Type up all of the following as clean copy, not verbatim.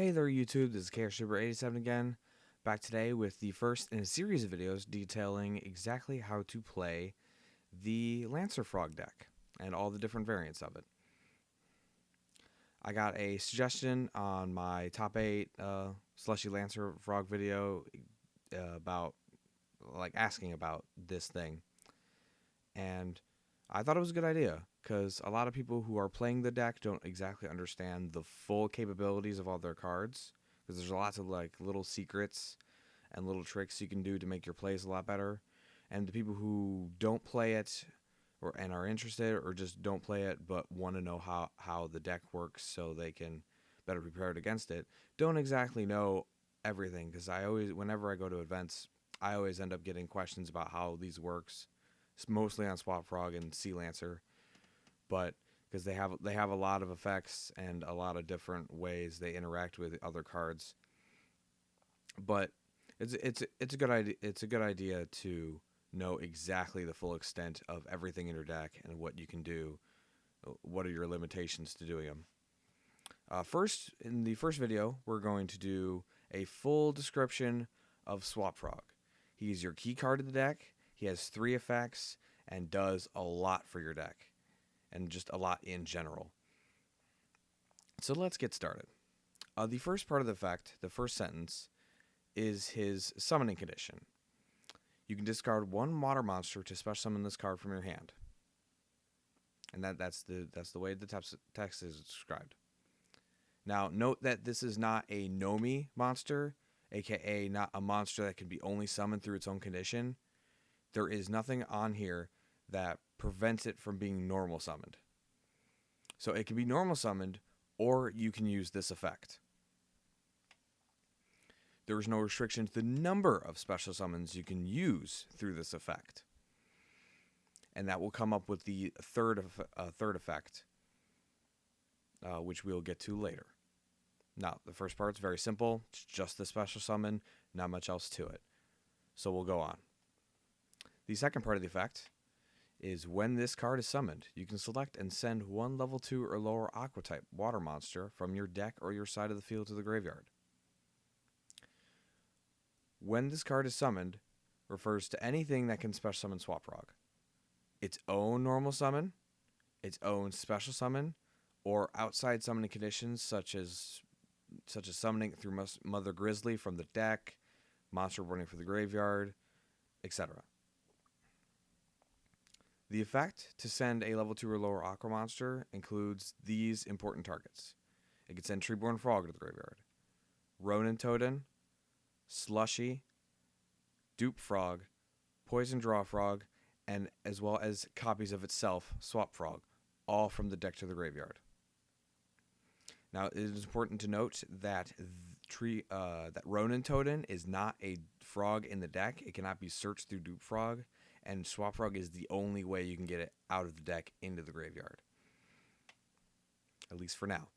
Hey there YouTube, this is KRSuper87 again, back today with the first in a series of videos detailing exactly how to play the Lancer Frog deck and all the different variants of it. I got a suggestion on my top 8 Slushy Lancer Frog video about, asking about this thing, and I thought it was a good idea because a lot of people who are playing the deck don't exactly understand the full capabilities of all their cards, because there's lots of little secrets and little tricks you can do to make your plays a lot better. And the people who don't play it and are interested or just don't play it but want to know how the deck works so they can better prepare it against it don't exactly know everything, because whenever I go to events, I always end up getting questions about how these works. It's mostly on Swap Frog and Sea Lancer, but because they have a lot of effects and a lot of different ways they interact with other cards. But it's a good idea. It's a good idea to know exactly the full extent of everything in your deck and what you can do. What are your limitations to doing them? First, in the first video, we're going to do a full description of Swap Frog. He's your key card of the deck. He has 3 effects and does a lot for your deck, and just a lot in general. So let's get started. The first part of the effect, the first sentence, is his summoning condition. You can discard 1 water monster to special summon this card from your hand, and that's the way the text is described. Now, note that this is not a Nomi monster, aka not a monster that can be only summoned through its own condition. There is nothing on here that prevents it from being normal summoned. So it can be normal summoned, or you can use this effect. There is no restriction to the number of special summons you can use through this effect. And that will come up with the third effect, which we'll get to later. Now, the first part's very simple. It's just the special summon, not much else to it. So we'll go on. The second part of the effect is when this card is summoned, you can select and send 1 level 2 or lower Aqua type water monster from your deck or your side of the field to the graveyard. When this card is summoned, refers to anything that can special summon Swap Frog. Its own normal summon, its own special summon, or outside summoning conditions such as summoning through Mother Grizzly from the deck, monster warning for the graveyard, etc. The effect to send a level 2 or lower Aqua monster includes these important targets. It can send Treeborn Frog to the graveyard, Ronin Totem, Slushy, Dupe Frog, Poison Draw Frog, and as well as copies of itself, Swap Frog, all from the deck to the graveyard. Now, it is important to note that that Ronin Totem is not a frog in the deck. It cannot be searched through Dupe Frog, and Swap Frog is the only way you can get it out of the deck into the graveyard, at least for now.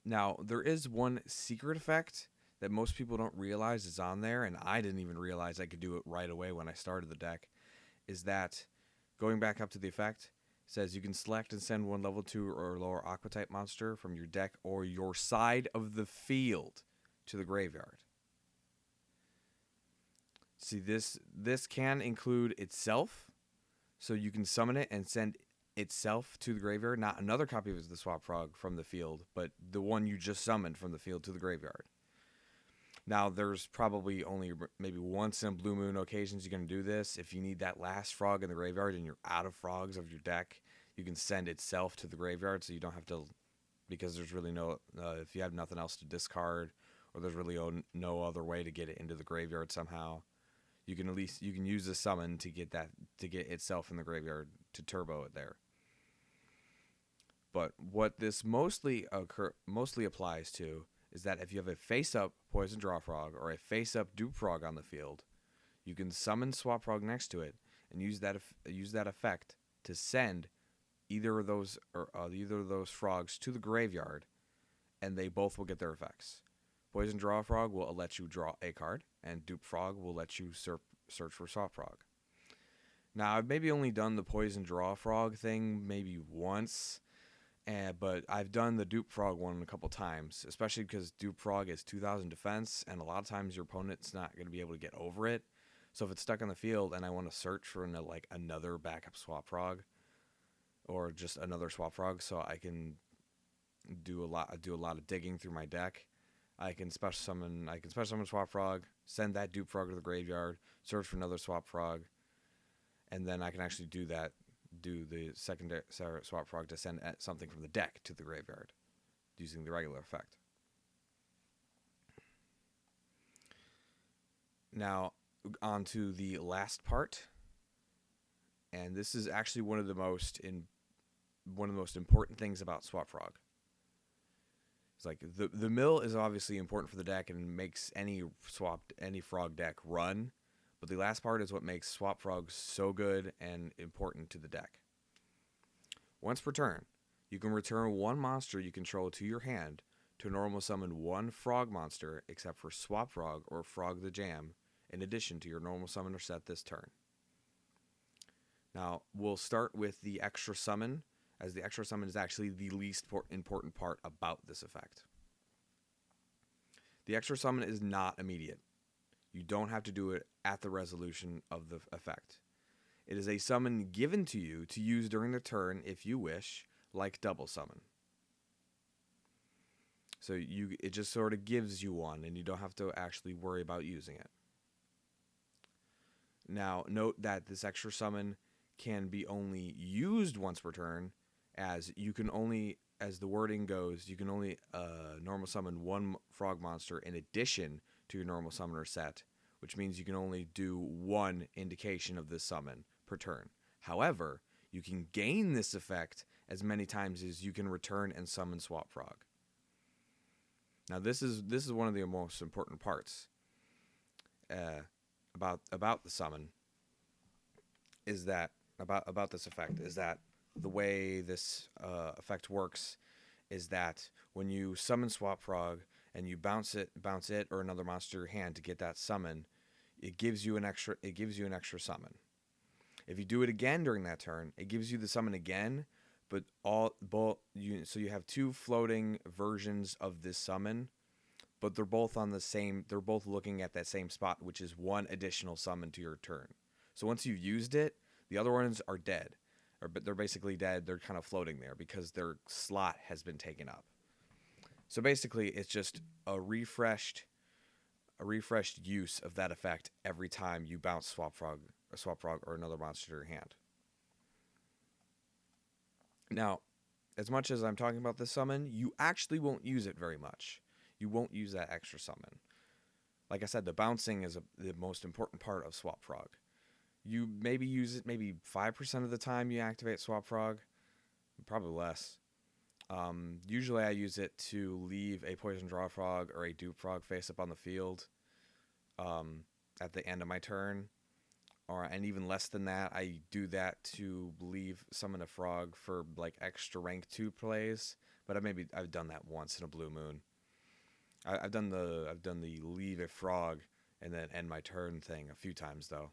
Now, there is one secret effect that most people don't realize is on there, and I didn't even realize I could do it right away when I started the deck, is that going back up to the effect, says you can select and send 1 level 2 or lower Aqua type monster from your deck or your side of the field to the graveyard. See, this can include itself, so you can summon it and send itself to the graveyard, not another copy of the Swap Frog from the field, but the one you just summoned from the field to the graveyard. Now, there's probably only maybe once in a blue moon occasions you're going to do this. If you need that last frog in the graveyard and you're out of frogs of your deck, you can send itself to the graveyard, so you don't have to, because there's really no, if you have nothing else to discard, or there's really no other way to get it into the graveyard somehow, you can use the summon to get itself in the graveyard to turbo it there. But what this mostly applies to is that if you have a face-up Poison Draw Frog or a face-up Dupe Frog on the field, you can summon Swap Frog next to it and use that effect to send either of those frogs to the graveyard, and they both will get their effects. Poison Draw Frog will let you draw a card, and Dupe Frog will let you search for Swap Frog. Now, I've maybe only done the Poison Draw Frog thing maybe once, But I've done the Dupe Frog one a couple times, especially because Dupe Frog is 2,000 defense, and a lot of times your opponent's not going to be able to get over it. So if it's stuck on the field and I want to search for another backup Swap Frog or just another Swap Frog, so I can do a lot of digging through my deck. I can special summon Swap Frog, send that Dupe Frog to the graveyard, search for another Swap Frog, and then I can actually do the secondary Swap Frog to send something from the deck to the graveyard using the regular effect. Now, on to the last part, and this is actually one of the most important things about Swap Frog. It's like the mill is obviously important for the deck and makes any frog deck run, but the last part is what makes Swap Frog so good and important to the deck. Once per turn, you can return one monster you control to your hand to normal summon one frog monster except for Swap Frog or Frog the Jam in addition to your normal summoner set this turn. Now, we'll start with the extra summon, as the extra summon is actually the least important part about this effect. The extra summon is not immediate. You don't have to do it at the resolution of the effect. It is a summon given to you to use during the turn if you wish, like double summon. So it just sort of gives you one, and you don't have to actually worry about using it. Now, note that this extra summon can be only used once per turn, as you can only, as the wording goes, you can only normal summon one frog monster in addition to your normal summoner set, which means you can only do one indication of this summon per turn. However, you can gain this effect as many times as you can return and summon Swap Frog. Now, this is one of the most important parts about the summon. Is that about this effect? Is that the way this effect works is that when you summon Swap Frog and you bounce it or another monster in your hand to get that summon, it gives you an extra summon. If you do it again during that turn, it gives you the summon again, but so you have two floating versions of this summon, but they're both looking at that same spot, which is one additional summon to your turn. So once you've used it, the other ones are dead. But they're basically dead. They're kind of floating there because their slot has been taken up. So basically, it's just a refreshed use of that effect every time you bounce Swap Frog or another monster to your hand. Now, as much as I'm talking about this summon, you actually won't use it very much. You won't use that extra summon. Like I said, the bouncing is the most important part of Swap Frog. You maybe use it 5% of the time you activate Swap Frog, probably less. Usually I use it to leave a Poison Draw Frog or a Dupe Frog face up on the field at the end of my turn. And even less than that, I do that to summon a frog for extra rank 2 plays. But I've done that once in a blue moon. I've done the leave a frog and then end my turn thing a few times though.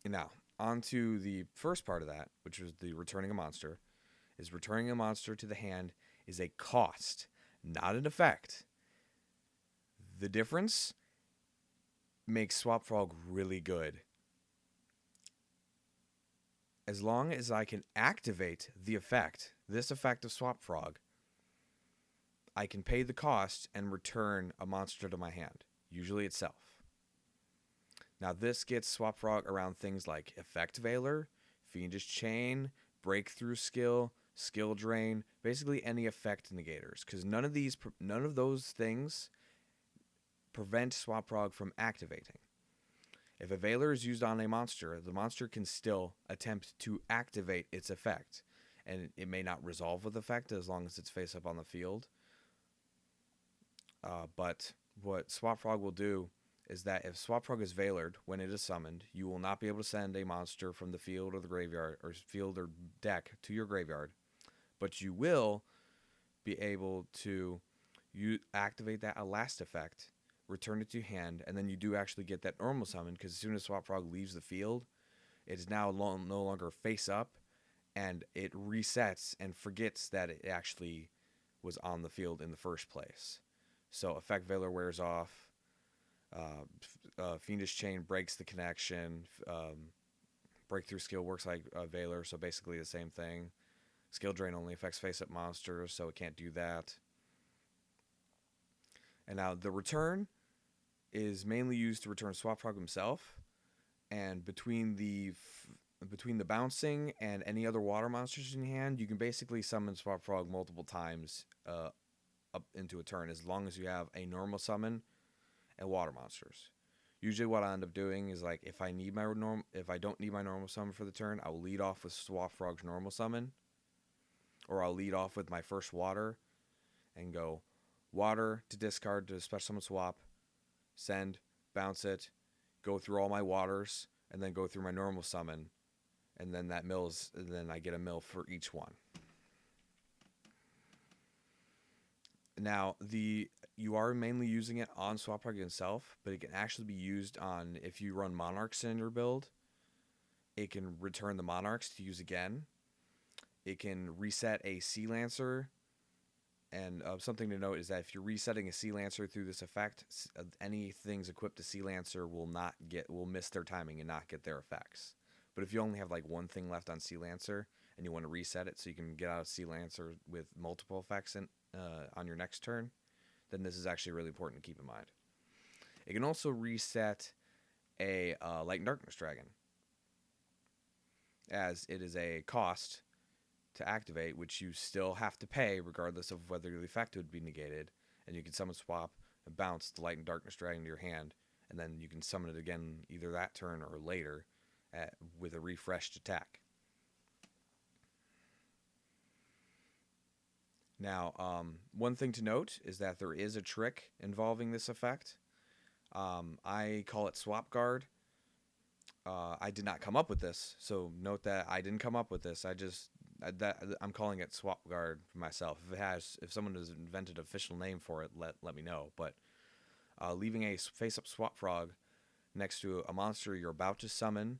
Now, on to the first part of that, which was the returning a monster. Returning a monster to the hand is a cost, not an effect. The difference makes Swap Frog really good. As long as I can activate this effect of Swap Frog, I can pay the cost and return a monster to my hand, usually itself. Now, this gets Swap Frog around things like Effect Veiler, Fiendish Chain, Breakthrough Skill, Skill Drain, basically any effect negators, because none of those things prevent Swap Frog from activating. If a Veiler is used on a monster, the monster can still attempt to activate its effect, and it may not resolve with effect as long as it's face up on the field. But what Swap Frog will do is that if Swap Frog is Veilered when it is summoned, you will not be able to send a monster from the field or the graveyard or field or deck to your graveyard, but you will be able to activate that last effect, return it to hand, and then you do actually get that normal summon because as soon as Swap Frog leaves the field, it is now no longer face up, and it resets and forgets that it actually was on the field in the first place. So Effect Veiler wears off. Fiendish Chain breaks the connection. Breakthrough Skill works like Veiler, so basically the same thing. Skill Drain only affects face-up monsters, so it can't do that. And now the return is mainly used to return Swap Frog himself, and between the bouncing and any other water monsters in your hand, you can basically summon Swap Frog multiple times up into a turn, as long as you have a normal summon and water monsters. Usually, what I end up doing is like if I don't need my normal summon for the turn, I will lead off with Swap Frog's normal summon, or I'll lead off with my first water and go water to discard to special summon swap, send, bounce it, go through all my waters, and then go through my normal summon, and then then I get a mill for each one. Now, you are mainly using it on Swap Frog himself, but it can actually be used on, if you run Monarchs in your build, it can return the Monarchs to use again. It can reset a Sea Lancer, and something to note is that if you're resetting a Sea Lancer through this effect, any things equipped to Sea Lancer will miss their timing and not get their effects. But if you only have like one thing left on Sea Lancer and you want to reset it so you can get out of Sea Lancer with multiple effects on your next turn, then this is actually really important to keep in mind. It can also reset a Light and Darkness Dragon, as it is a cost to activate, which you still have to pay regardless of whether the effect would be negated, and you can summon swap and bounce the Light and Darkness Dragon to your hand, and then you can summon it again either that turn or later with a refreshed attack. Now, one thing to note is that there is a trick involving this effect. I call it Swap Guard. I did not come up with this, so note that I didn't come up with this. I'm calling it Swap Guard for myself. If someone has invented an official name for it, let me know. But leaving a face-up Swap Frog next to a monster you're about to summon,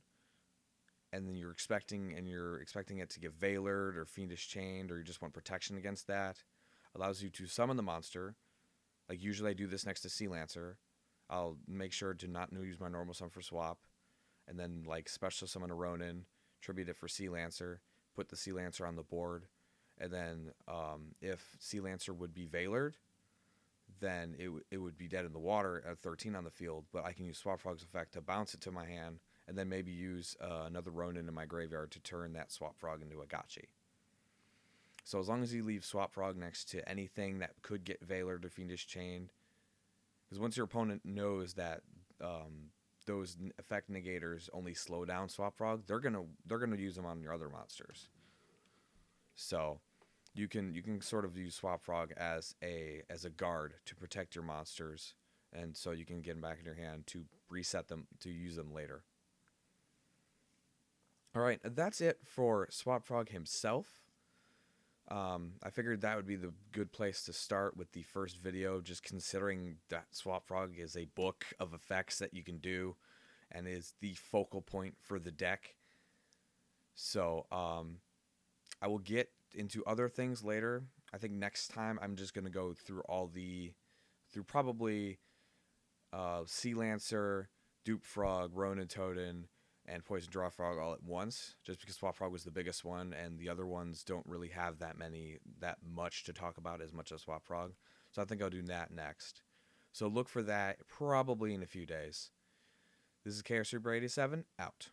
and then you're expecting it to get Veilered or Fiendish Chained, or you just want protection against that, allows you to summon the monster. Like usually I do this next to Sea Lancer. I'll make sure to not use my normal summon for swap, and then like special summon a Ronin, tribute it for Sea Lancer, put the Sea Lancer on the board, and then if Sea Lancer would be Veilered, then it would be dead in the water at 13 on the field, but I can use Swap Frog's effect to bounce it to my hand, and then maybe use another Ronin in my graveyard to turn that Swap Frog into a Gotchi. So as long as you leave Swap Frog next to anything that could get Veilered or Fiendish Chained, because once your opponent knows that those effect negators only slow down Swap Frog, they're gonna use them on your other monsters. So you can sort of use Swap Frog as a guard to protect your monsters, and so you can get them back in your hand to reset them to use them later. All right, that's it for Swap Frog himself. I figured that would be the good place to start with the first video, just considering that Swap Frog is a book of effects that you can do and is the focal point for the deck. So I will get into other things later. I think next time I'm just going to go through probably Sea Lancer, Dupe Frog, Ronin Totem, and Poison Draw Frog all at once, just because Swap Frog was the biggest one, and the other ones don't really have that much to talk about as much as Swap Frog. So I think I'll do that next. So look for that probably in a few days. This is Chaos Reaper 87, out.